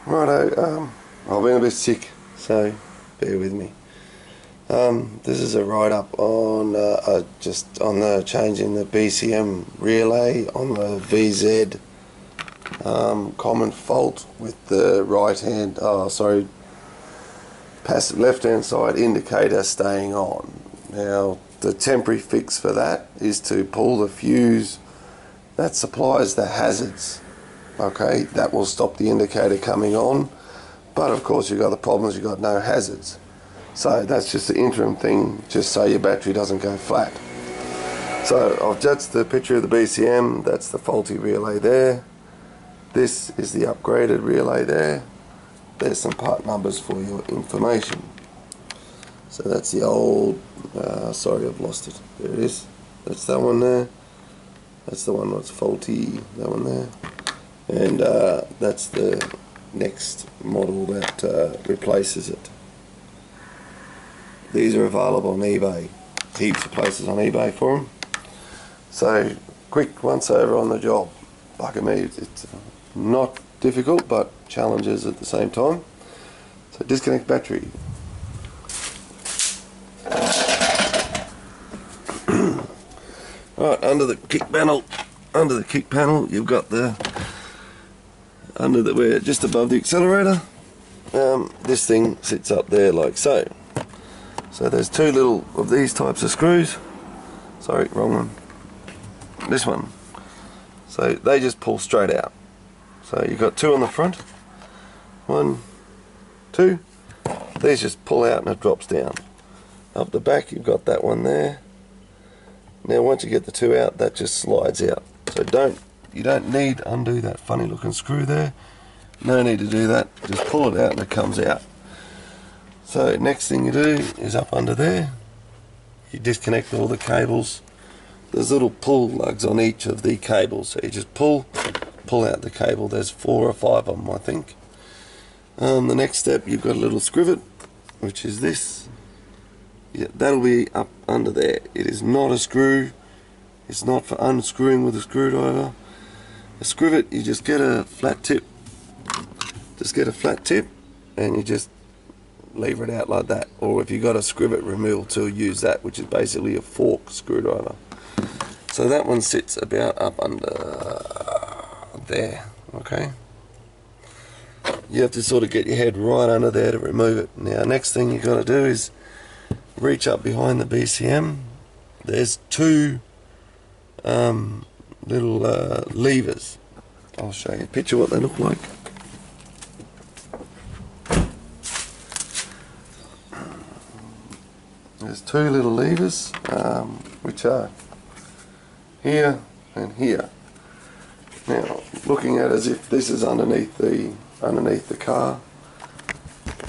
Righto, I've been a bit sick, so bear with me. This is a write-up on just on the changing the BCM relay on the VZ common fault with the passive left-hand side indicator staying on. Now the temporary fix for that is to pull the fuse that supplies the hazards. Okay, that will stop the indicator coming on, but of course you've got the problems, you've got no hazards. So that's just the interim thing, just so your battery doesn't go flat. So I've judged the picture of the BCM, that's the faulty relay there. This is the upgraded relay there. There's some part numbers for your information. So that's the old, sorry I've lost it, there it is. That's that one there. That's the one that's faulty, that one there. And that's the next model that replaces it. These are available on eBay. Heaps of places on eBay for them. So quick once over on the job. Bugger me, it's not difficult but challenges at the same time. So disconnect battery. Right, under the kick panel you've got we're just above the accelerator. This thing sits up there like so. So there's two little of these types of screws. Sorry, wrong one. This one. So they just pull straight out. So you've got two on the front. 1, 2. These just pull out and it drops down. Up the back you've got that one there. Now once you get the two out, that just slides out. So you don't need to undo that funny looking screw there. No need to do that. Just pull it out and it comes out. So next thing you do is up under there, you disconnect all the cables. There's little pull lugs on each of the cables. So you just pull out the cable. There's 4 or 5 of them, I think. The next step, you've got a little scrivet, which is this. Yeah, that'll be up under there. It is not a screw. It's not for unscrewing with a screwdriver. A scrivet, you just get a flat tip. Just get a flat tip and you just lever it out like that. Or if you've got a scrivet removal tool, use that, which is basically a fork screwdriver. So that one sits about up under there, okay? You have to sort of get your head right under there to remove it. Now next thing you've got to do is reach up behind the BCM. There's two little levers. I'll show you a picture what they look like. There's two little levers which are here and here. Now looking at it as if this is underneath the car,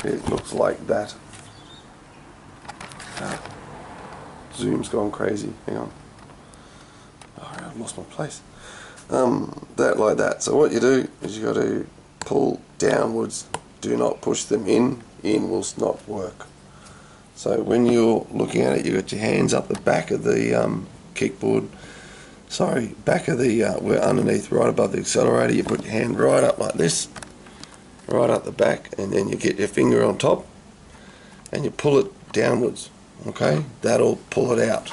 it looks like that. Zoom's gone crazy, hang on. Oh, I've lost my place. That like that. So what you do is you got to pull downwards. Do not push them in. In will not work. So when you're looking at it, you got your hands up the back of the kickboard. Sorry, back of the we're underneath, right above the accelerator. You put your hand right up like this, right up the back, and then you get your finger on top, and you pull it downwards. Okay, that'll pull it out.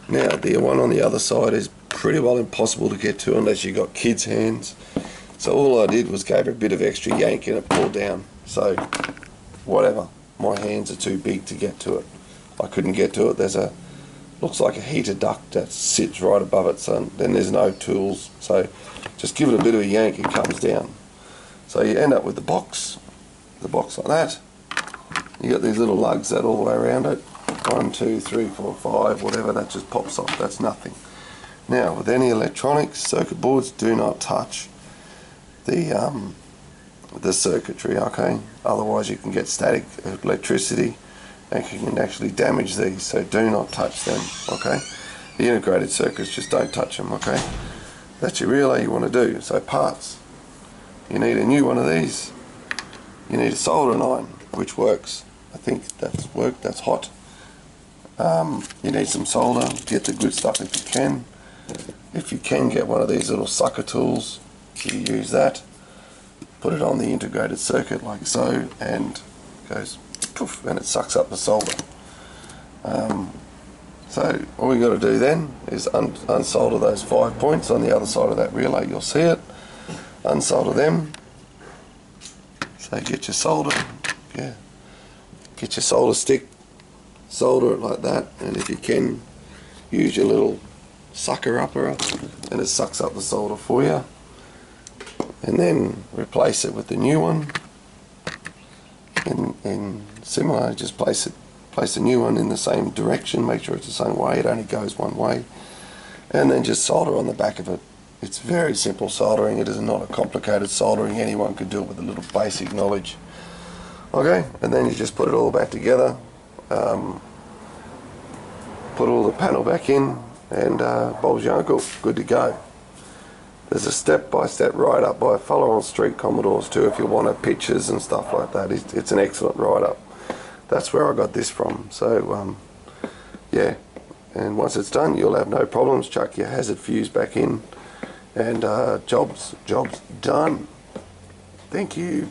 Now the one on the other side is pretty well impossible to get to unless you got kids' hands. So all I did was gave it a bit of extra yank and it pulled down. So whatever, my hands are too big to get to it. I couldn't get to it. There's looks like a heater duct that sits right above it, so then there's no tools. So just give it a bit of a yank, it comes down. So you end up with the box like that. You got these little lugs that all the way around it. 1, 2, 3, 4, 5, whatever, that just pops off, that's nothing. Now with any electronics, circuit boards, do not touch the circuitry, okay? Otherwise you can get static electricity and you can actually damage these, so do not touch them, okay? The integrated circuits, just don't touch them, okay? That's your relay you want to do. So parts, you need a new one of these. You need a soldering iron, which works. I think that's worked, that's hot. You need some solder, get the good stuff if you can. If you can get one of these little sucker tools, you use that. put it on the integrated circuit like so, and it goes poof, and it sucks up the solder. So all we got to do then is unsolder those 5 points on the other side of that relay. You'll see it. Unsolder them. So get your solder, yeah, get your solder stick, solder it like that, and if you can, use your little sucker upper, and it sucks up the solder for you. And then replace it with the new one, and similar, just place the new one in the same direction, make sure it's the same way, it only goes one way, and then just solder on the back of it. It's very simple soldering, it is not a complicated soldering, anyone could do it with a little basic knowledge. Okay, and then you just put it all back together, put all the panel back in, and Bob's your uncle, good to go. There's a step-by-step write-up by a fellow on Street Commodores too, if you want pictures and stuff like that. It's an excellent write-up. That's where I got this from. So yeah, and once it's done, you'll have no problems. Chuck your hazard fuse back in, and job's done. Thank you.